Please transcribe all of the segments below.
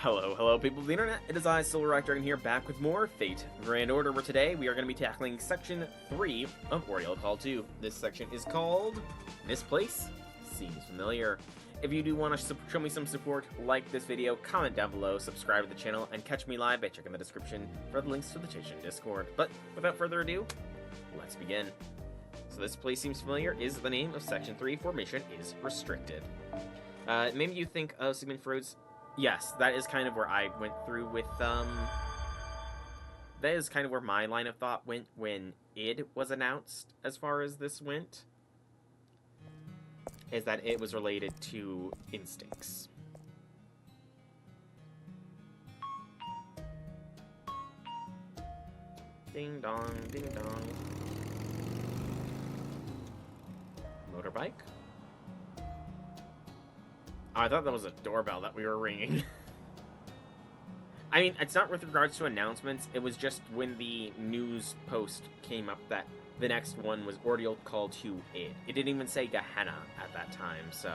Hello, people of the internet. It is I, Silver Rock Dragon here, back with more Fate Grand Order, where today we are going to be tackling Section 3 of Ordeal Call 2. This section is called This Place Seems Familiar. If you do want to show me some support, like this video, comment down below, subscribe to the channel, and catch me live by checking the description for the links to the Chation Discord. But without further ado, let's begin. So This Place Seems Familiar is the name of Section 3. Formation is restricted. Maybe you think of Sigmund Freud's... Yes, that is kind of where I went through with, that is kind of where my line of thought went when id was announced, as far as this went. Is that it was related to instincts. Ding dong, ding dong. Motorbike? Oh, I thought that was a doorbell that we were ringing. I mean, it's not with regards to announcements. It was just when the news post came up that the next one was Ordeal Call 2 id. It didn't even say Gehenna at that time, so...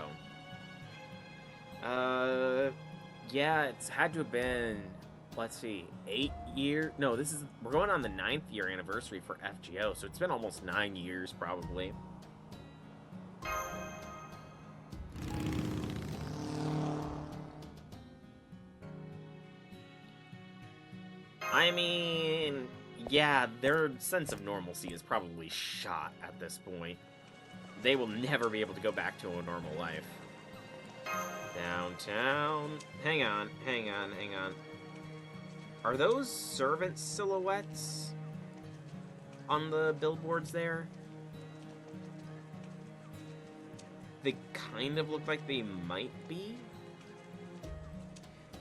yeah, it's had to have been, let's see, 8 years? No, we're going on the 9th year anniversary for FGO, so it's been almost 9 years, probably. I mean, yeah, their sense of normalcy is probably shot at this point. They will never be able to go back to a normal life. Downtown. Hang on. Are those servant silhouettes on the billboards there? They kind of look like they might be.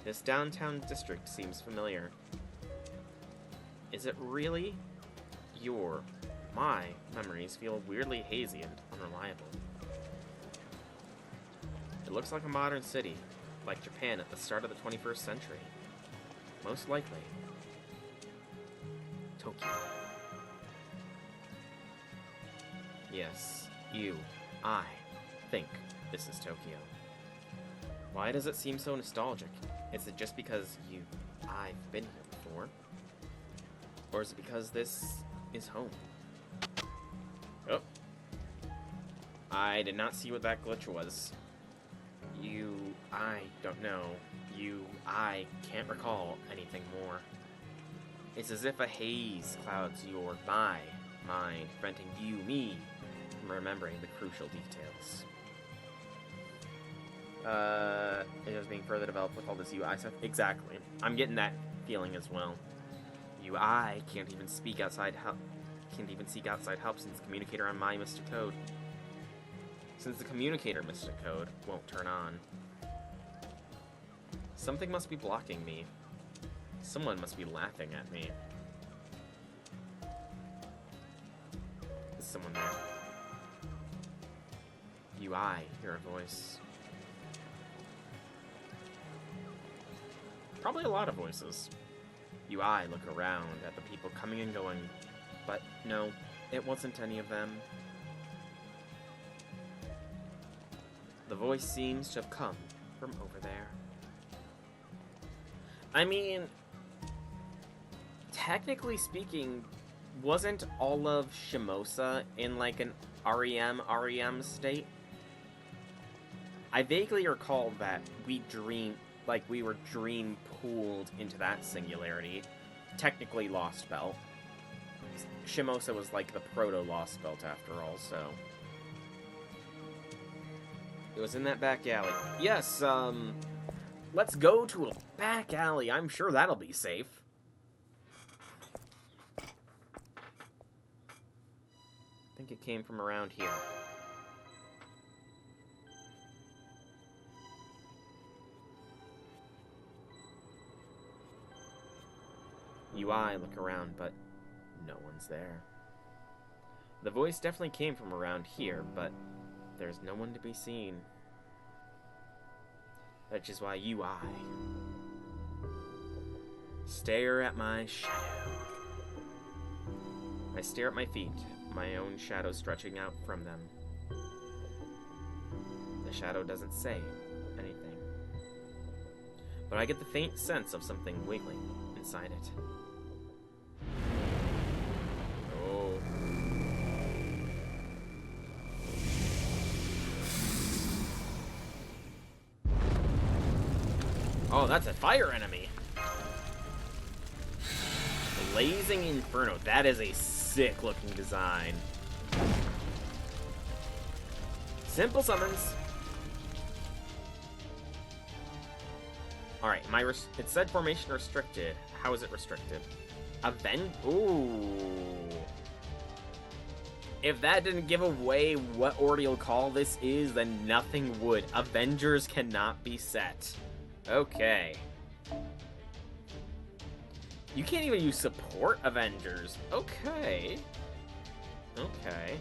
This downtown district seems familiar. Is it really? My memories feel weirdly hazy and unreliable. It looks like a modern city, like Japan at the start of the 21st century. Most likely, Tokyo. Yes, I think this is Tokyo. Why does it seem so nostalgic? Is it just because I've been here before? Or is it because this is home? Oh. I did not see what that glitch was. I don't know. I can't recall anything more. It's as if a haze clouds my mind, preventing me, from remembering the crucial details. It is being further developed with all this UI stuff. Exactly. I'm getting that feeling as well. I can't even speak outside help. Can't even seek outside help since the communicator on my Mystic Code. Since the communicator Mystic Code won't turn on. Something must be blocking me. Someone must be laughing at me. Is someone there? Hear a voice. Probably a lot of voices. Look around at the people coming and going, but no, it wasn't any of them. The voice seems to have come from over there. I mean, technically speaking, wasn't all of Shimosa in like an REM state? I vaguely recall that we were dream pooled into that singularity. Technically Lost Belt. Shimosa was like the proto-Lost Belt after all, so... It was in that back alley. Yes, let's go to a back alley. I'm sure that'll be safe. I think it came from around here. Look around, but no one's there. The voice definitely came from around here, but there's no one to be seen. Which is why stare at my shadow. I stare at my feet, my own shadow stretching out from them. The shadow doesn't say anything. but I get the faint sense of something wiggling inside it. Oh. Oh, that's a fire enemy. Blazing Inferno. That is a sick-looking design. Simple summons. Alright, it said formation restricted. How is it restricted? Ooh. If that didn't give away what Ordeal Call this is, then nothing would. Avengers cannot be set. Okay. You can't even use support Avengers. Okay. Okay.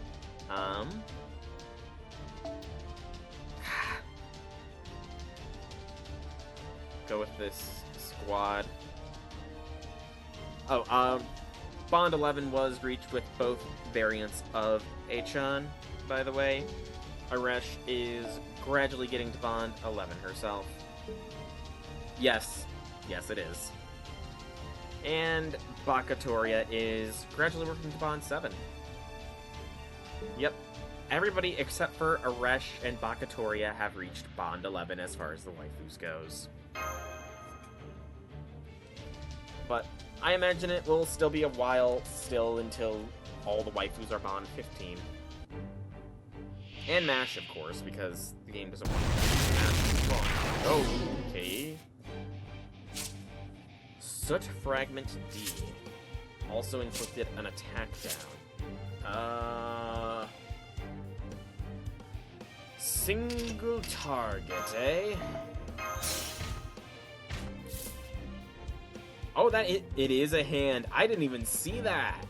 Go with this squad. Oh, Bond 11 was reached with both variants of Achan, by the way. Aresh is gradually getting to Bond 11 herself. Yes. Yes, it is. And Bakatoria is gradually working to Bond 7. Yep. Everybody except for Aresh and Bakatoria have reached Bond 11 as far as the waifus goes. But I imagine it will still be a while still until all the waifus are Bond 15. And MASH, of course, because the game doesn't want MASH. Oh, okay. Soot Fragment D. Also inflicted an attack down. Single target, eh? Oh, it is a hand. I didn't even see that.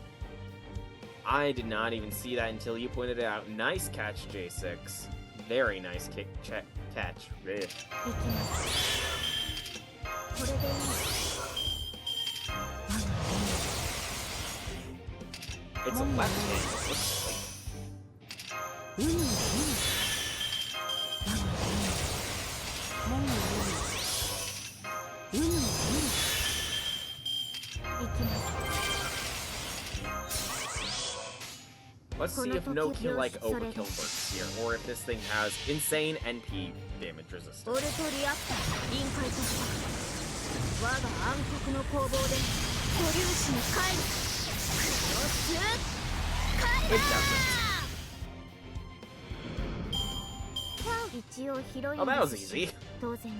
I did not even see that until you pointed it out. Nice catch, J6. Very nice catch. Ugh. It's a left hand. Let's see if no kill like overkill works here, or if this thing has insane NP damage resistance. It doesn't. Oh, that was easy. Okay.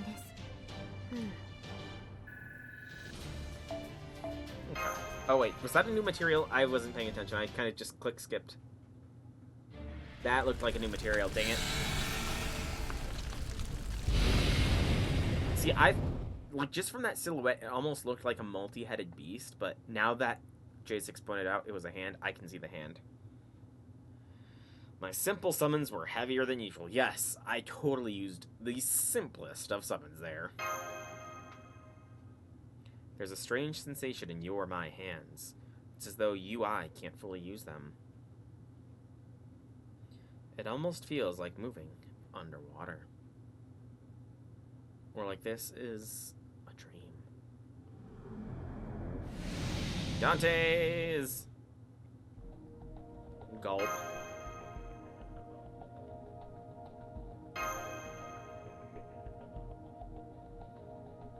Oh wait, was that a new material? I wasn't paying attention. I kind of just skipped. That looked like a new material, dang it. See, just from that silhouette, it almost looked like a multi-headed beast, but now that J6 pointed out it was a hand, I can see the hand. My simple summons were heavier than usual. Yes, I totally used the simplest of summons there. There's a strange sensation in my hands. It's as though I can't fully use them. It almost feels like moving underwater. Or like this is a dream. Dante's! Gulp.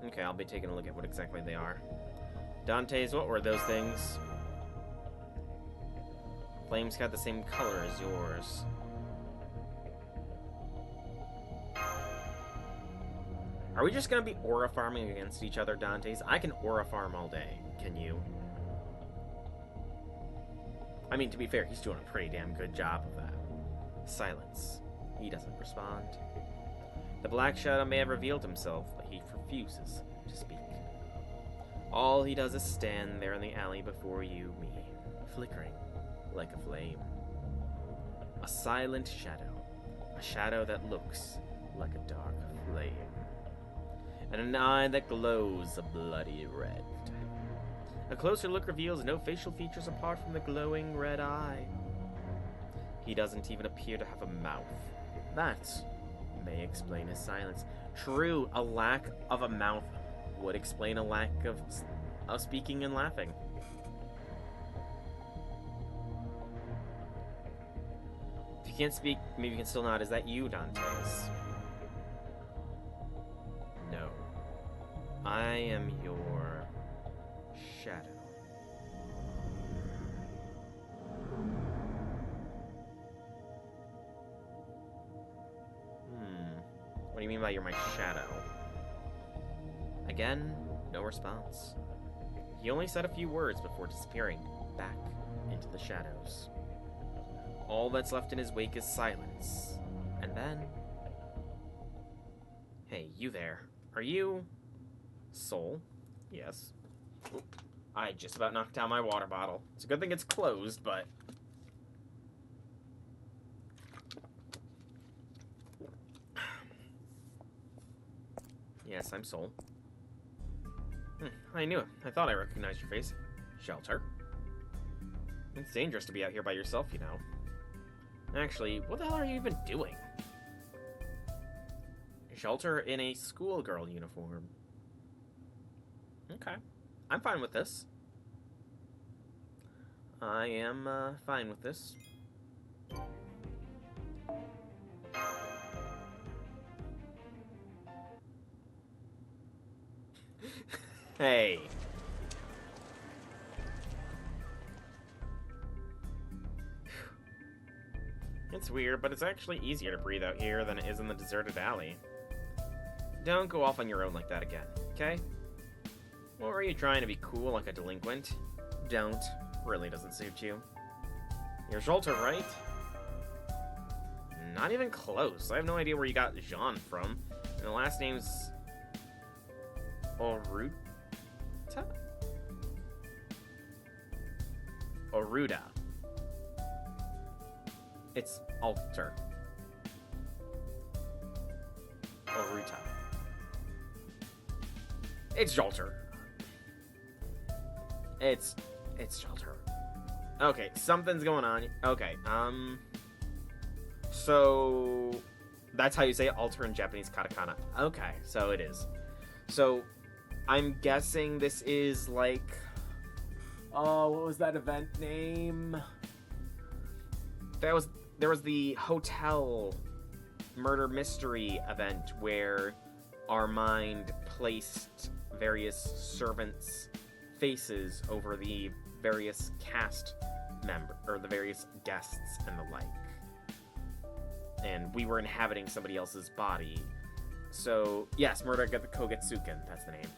Okay, I'll be taking a look at what exactly they are. Dante's, what were those things? Flames got the same color as yours. Are we just gonna be aura farming against each other, Dante's? I can aura farm all day. Can you? I mean, to be fair, he's doing a pretty damn good job of that. Silence. He doesn't respond. The Black Shadow may have revealed himself, but he refuses to speak. All he does is stand there in the alley before me, flickering like a flame. A silent shadow. A shadow that looks like a dark flame. And an eye that glows a bloody red. A closer look reveals no facial features apart from the glowing red eye. He doesn't even appear to have a mouth. That may explain his silence. True, a lack of a mouth would explain a lack of speaking and laughing. If you can't speak, maybe you can still nod. Is that you, Dantes? No. I am your shadow. What do you mean by you're my shadow? Again, no response. He only said a few words before disappearing back into the shadows. All that's left in his wake is silence. And then... Hey, you there. Are you... Soul? Yes. Oop. I just about knocked down my water bottle. It's a good thing it's closed, but... Yes, I'm Soul. I knew it. I thought I recognized your face. Shelter. It's dangerous to be out here by yourself, you know. Actually, what the hell are you even doing? Shelter in a schoolgirl uniform. Okay. I'm fine with this. I am, fine with this. Hey. It's weird, but it's actually easier to breathe out here than it is in the deserted alley. Don't go off on your own like that again, okay? Or are you trying to be cool like a delinquent? Don't. Really doesn't suit you. You're Shelter, right? Not even close. I have no idea where you got Jean from. And the last name's... Oruta? Oruda. It's Alter. Oruta. It's Jolter. It's Jolter. Okay, something's going on. Okay, so that's how you say alter in Japanese katakana. Okay, so it is. So I'm guessing this is like, oh, what was that event name? There was the hotel murder mystery event where Armand placed various servants' faces over the various cast member or the various guests and the like. And we were inhabiting somebody else's body. So, yes, Murder at the Kogetsuken, that's the name.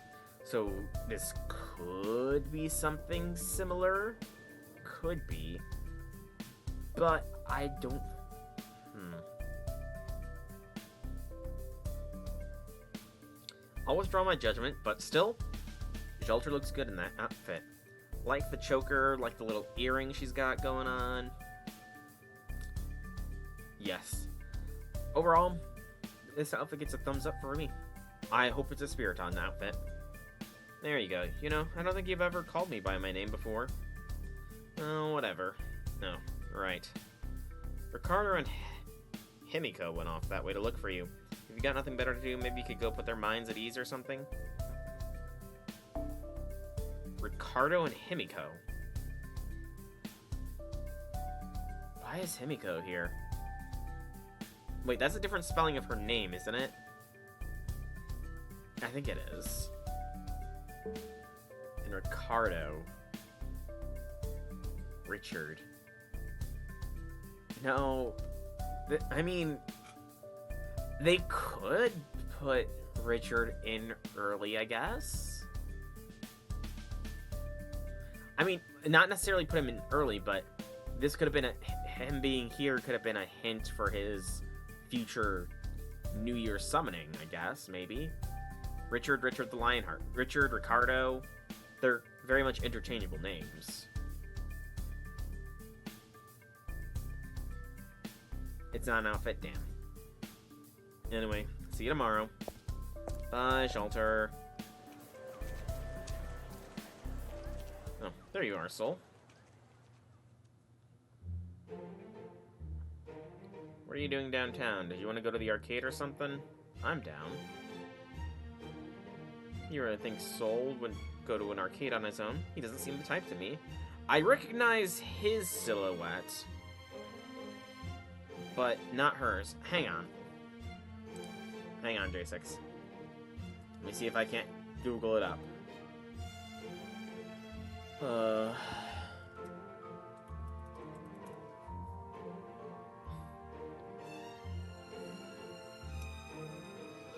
So, this could be something similar. Could be. But I don't... I'll withdraw my judgment, but still, Shelter looks good in that outfit. Like the choker, like the little earring she's got going on. Yes. Overall, this outfit gets a thumbs up for me. I hope it's a Spiriton outfit. There you go. You know, I don't think you've ever called me by my name before. Oh, whatever. No, right. Ricardo and Himiko went off that way to look for you. If you got nothing better to do, maybe you could go put their minds at ease or something? Ricardo and Himiko. Why is Himiko here? Wait, that's a different spelling of her name, isn't it? I think it is. And Ricardo. Richard. No. I mean... They could put Richard in early, I guess? I mean, not necessarily put him in early, but this could have been him being here could have been a hint for his future New Year summoning, I guess, maybe. Richard the Lionheart. Richard, Ricardo, they're very much interchangeable names. It's not an outfit, damn. Anyway, see you tomorrow. Bye, Shelter. Oh, there you are, Soul. What are you doing downtown? Did you want to go to the arcade or something? I'm down. You really think Soul would go to an arcade on his own? He doesn't seem the type to me. I recognize his silhouette, but not hers. Hang on. Hang on, J6. Let me see if I can't Google it up.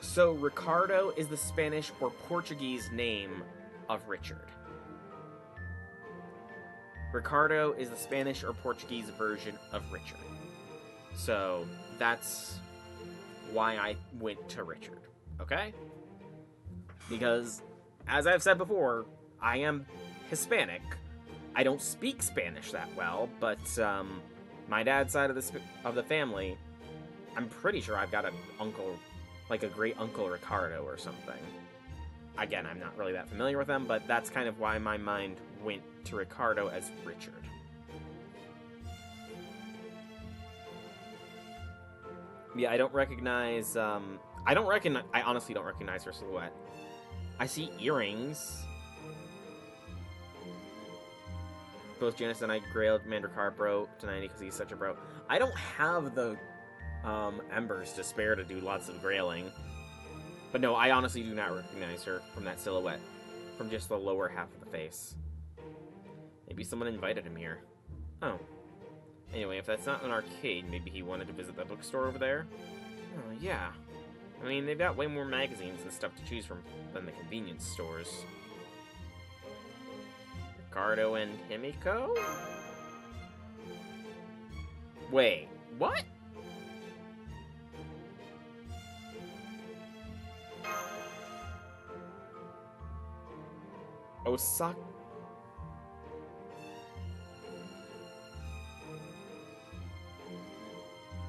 So, Ricardo is the Spanish or Portuguese name of Richard. Ricardo is the Spanish or Portuguese version of Richard. So, that's why I went to Richard, okay? Because, as I've said before, I am Hispanic. I don't speak Spanish that well, but my dad's side of the family, I'm pretty sure I've got an uncle, like a great uncle Ricardo or something. Again, I'm not really that familiar with them, but that's kind of why my mind went to Ricardo as Richard. Yeah, I honestly don't recognize her silhouette. I see earrings. Both Janice and I grailed Mandrakar bro tonight because he's such a bro. I don't have the embers to spare to do lots of grailing. But no, I honestly do not recognize her from that silhouette. From just the lower half of the face. Maybe someone invited him here. Oh. Anyway, if that's not an arcade, maybe he wanted to visit the bookstore over there? Oh, yeah. I mean, they've got way more magazines and stuff to choose from than the convenience stores. Ricardo and Himiko? Wait, what?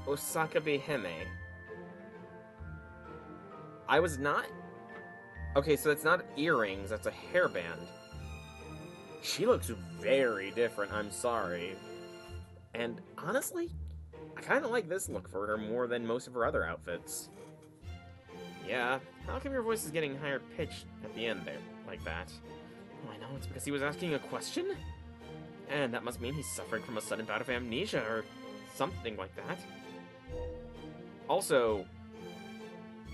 Osaka Behime. I was not... Okay, so that's not earrings, that's a hairband. She looks very different, I'm sorry. And honestly, I kind of like this look for her more than most of her other outfits. Yeah, how come your voice is getting higher pitched at the end there, like that? Oh, I know, it's because he was asking a question? And that must mean he's suffering from a sudden bout of amnesia, or something like that. Also,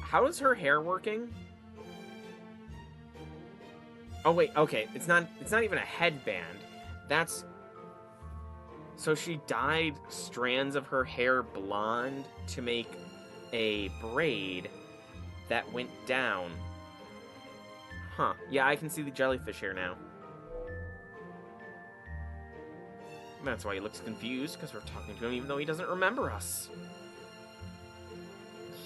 how is her hair working? Oh wait, okay, it's not even a headband. That's... So she dyed strands of her hair blonde to make a braid that went down. Huh, yeah, I can see the jellyfish hair now. That's why he looks confused, because we're talking to him even though he doesn't remember us.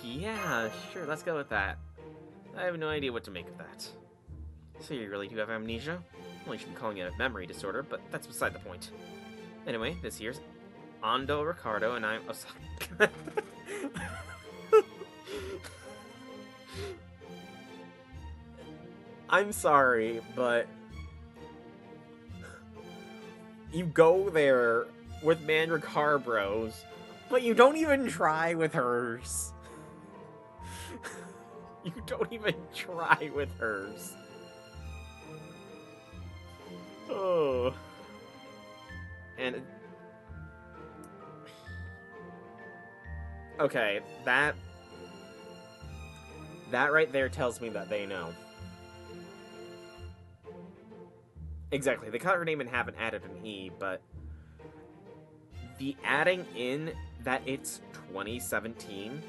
Yeah, sure, let's go with that. I have no idea what to make of that. So you really do have amnesia? Well, you should be calling it a memory disorder, but that's beside the point. Anyway, this here's Ando Ricardo, and I'm Osaka. I'm sorry, but... You go there with Mandrakar Bros, but you don't even try with hers. You don't even try with hers. Oh. And... Okay, that right there tells me that they know. Exactly, they cut her name and haven't added an E, but the adding in that it's 2017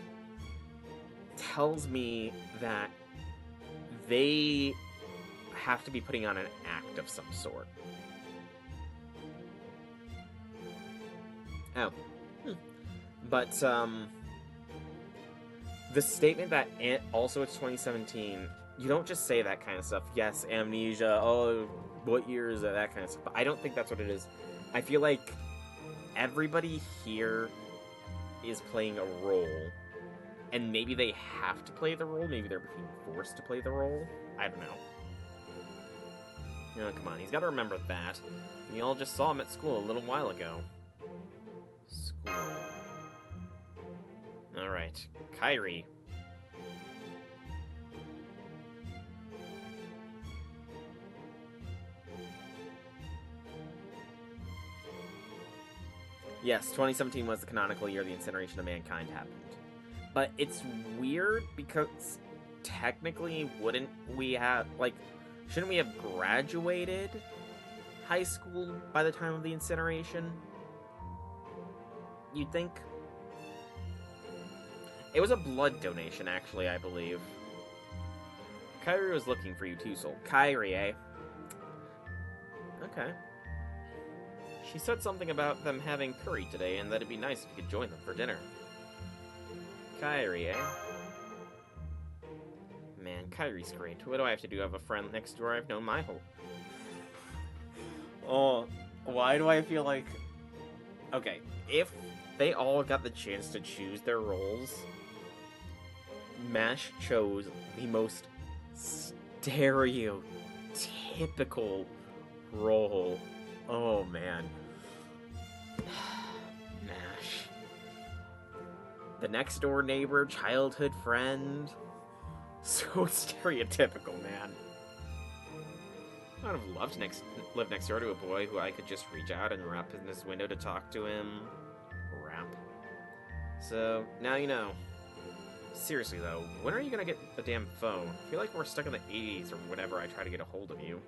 tells me that they have to be putting on an act of some sort. Oh. But, the statement that also it's 2017, you don't just say that kind of stuff. Yes, amnesia, oh, what year is that kind of stuff. But I don't think that's what it is. I feel like everybody here is playing a role. And maybe they have to play the role. Maybe they're being forced to play the role. I don't know. Oh, come on, he's got to remember that. We all just saw him at school a little while ago. School. Alright, Kairi. Yes, 2017 was the canonical year the incineration of mankind happened. But it's weird because technically wouldn't we have, like, shouldn't we have graduated high school by the time of the incineration? You'd think? It was a blood donation, actually, I believe. Kyrie was looking for you too, Soul. Kyrie, eh? Okay. She said something about them having curry today, and that it'd be nice if you could join them for dinner. Kyrie, eh? Man, Kyrie's great. What do I have to do? I have a friend next door I've known my whole... Oh, why do I feel like... Okay, if they all got the chance to choose their roles, MASH chose the most stereotypical role. Oh, man. MASH. The next door neighbor, childhood friend. So stereotypical, man. I'd have loved to live next door to a boy who I could just reach out and rap in his window to talk to him. Rap. So, now you know. Seriously, though, when are you gonna get a damn phone? I feel like we're stuck in the 80s or whenever I try to get a hold of you.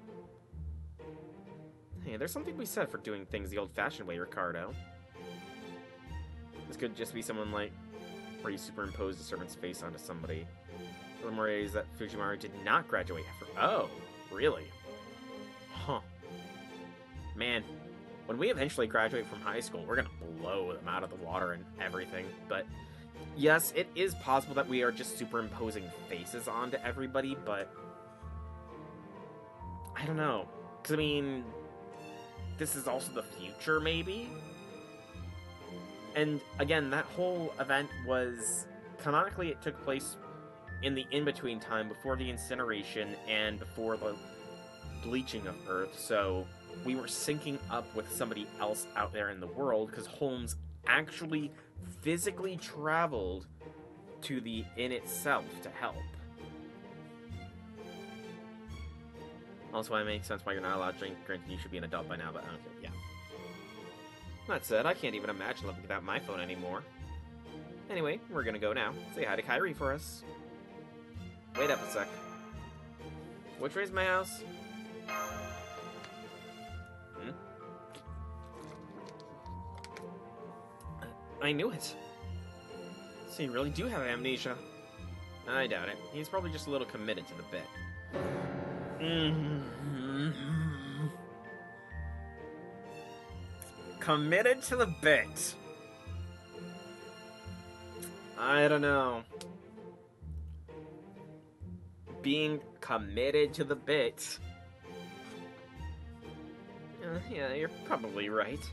Hey, there's something to be said for doing things the old-fashioned way, Ricardo. This could just be someone like where you superimpose a servant's face onto somebody. The more is that Fujimaru did not graduate after... Oh, really? Huh. Man, when we eventually graduate from high school, we're gonna blow them out of the water and everything, but... Yes, it is possible that we are just superimposing faces onto everybody, but... I don't know. Because, I mean... This is also the future, maybe? And, again, that whole event was... Canonically, it took place in the in-between time before the incineration and before the bleaching of Earth, so we were syncing up with somebody else out there in the world, because Holmes actually physically traveled to the inn itself to help. Also, it makes sense why you're not allowed to drink. Granted, you should be an adult by now, but okay, yeah. That said, I can't even imagine living without my phone anymore. Anyway, we're gonna go now. Say hi to Kyrie for us. Wait up a sec. Which way's my house? I knew it. So you really do have amnesia. I doubt it. He's probably just a little committed to the bit. Committed to the bit. I don't know. Being committed to the bit. Yeah, you're probably right.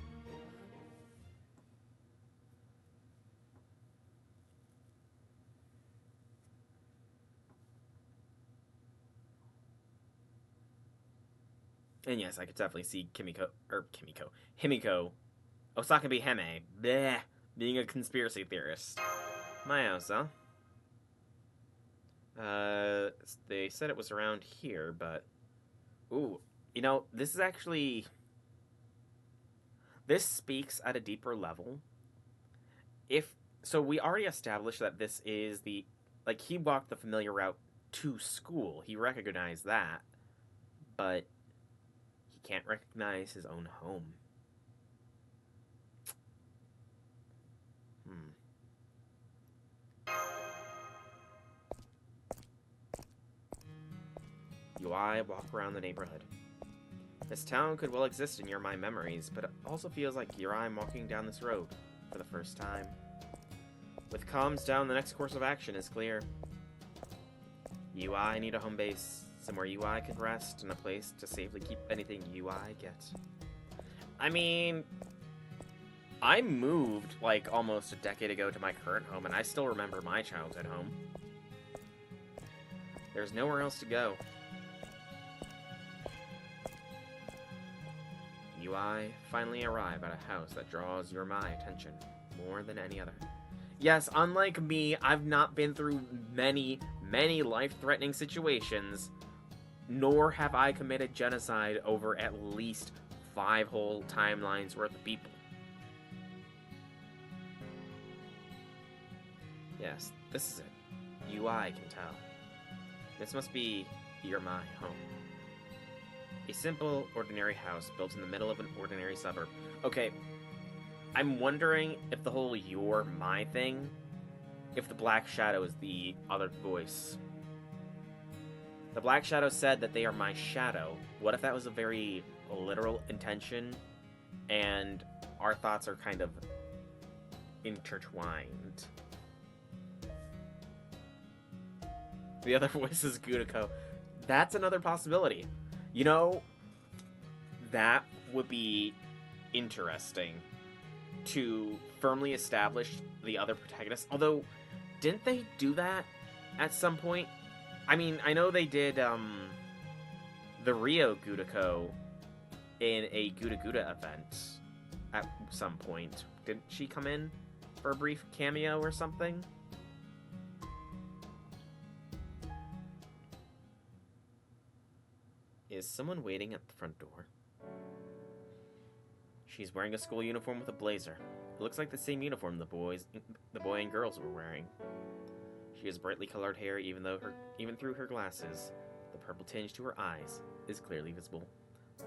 And yes, I could definitely see Himiko, Osaka Hime, bleh, being a conspiracy theorist. My house, huh? They said it was around here, but... Ooh, you know, this is actually... This speaks at a deeper level. So we already established that this is the... Like, he walked the familiar route to school. He recognized that. But... can't recognize his own home. UI walk around the neighborhood. This town could well exist in your mind memories, but it also feels like here I'm walking down this road for the first time. With comms down, the next course of action is clear. UI need a home base. Somewhere UI can rest, and a place to safely keep anything UI gets. I mean, I moved, like, almost a decade ago to my current home, and I still remember my childhood home. There's nowhere else to go. UI finally arrive at a house that draws your my attention more than any other. Yes, unlike me, I've not been through many, many life-threatening situations, nor have I committed genocide over at least 5 whole timelines worth of people. Yes, this is it. You, I can tell. This must be my home. A simple, ordinary house built in the middle of an ordinary suburb. Okay, I'm wondering if the whole you're my thing, if the Black Shadow is the other voice. The Black Shadow said that they are my shadow. What if that was a very literal intention, and our thoughts are kind of intertwined? The other voice is Gudiko. That's another possibility. You know, that would be interesting to firmly establish the other protagonist. Although, didn't they do that at some point? I mean, I know they did the Rio Gudiko in a Guda Guda event at some point. Didn't she come in for a brief cameo or something? Is someone waiting at the front door? She's wearing a school uniform with a blazer. It looks like the same uniform the boy and girls were wearing. She has brightly colored hair, even through her glasses, the purple tinge to her eyes is clearly visible.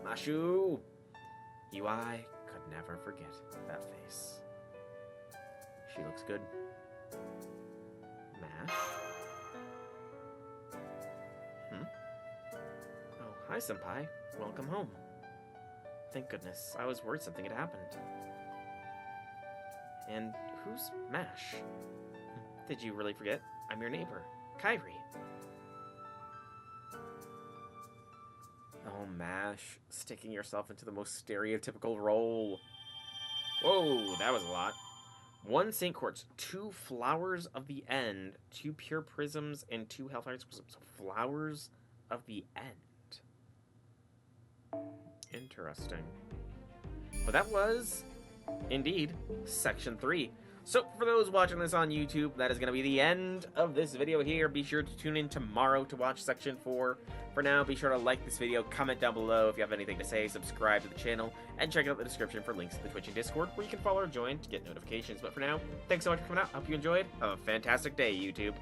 Mashu! I could never forget that face. She looks good. Mash? Oh, hi, Senpai. Welcome home. Thank goodness. I was worried something had happened. And who's Mash? Did you really forget? I'm your neighbor, Kairi. Oh, Mash. Sticking yourself into the most stereotypical role. Whoa, that was a lot. 1 Saint Quartz, 2 Flowers of the End, 2 Pure Prisms, and 2 Hellfire Prisms. So Flowers of the End. Interesting. But that was, indeed, Section 3. So, for those watching this on YouTube, that is going to be the end of this video here. Be sure to tune in tomorrow to watch Section 4. For now, be sure to like this video, comment down below if you have anything to say, subscribe to the channel, and check out the description for links to the Twitch and Discord, where you can follow or join to get notifications. But for now, thanks so much for coming out. I hope you enjoyed. Have a fantastic day, YouTube.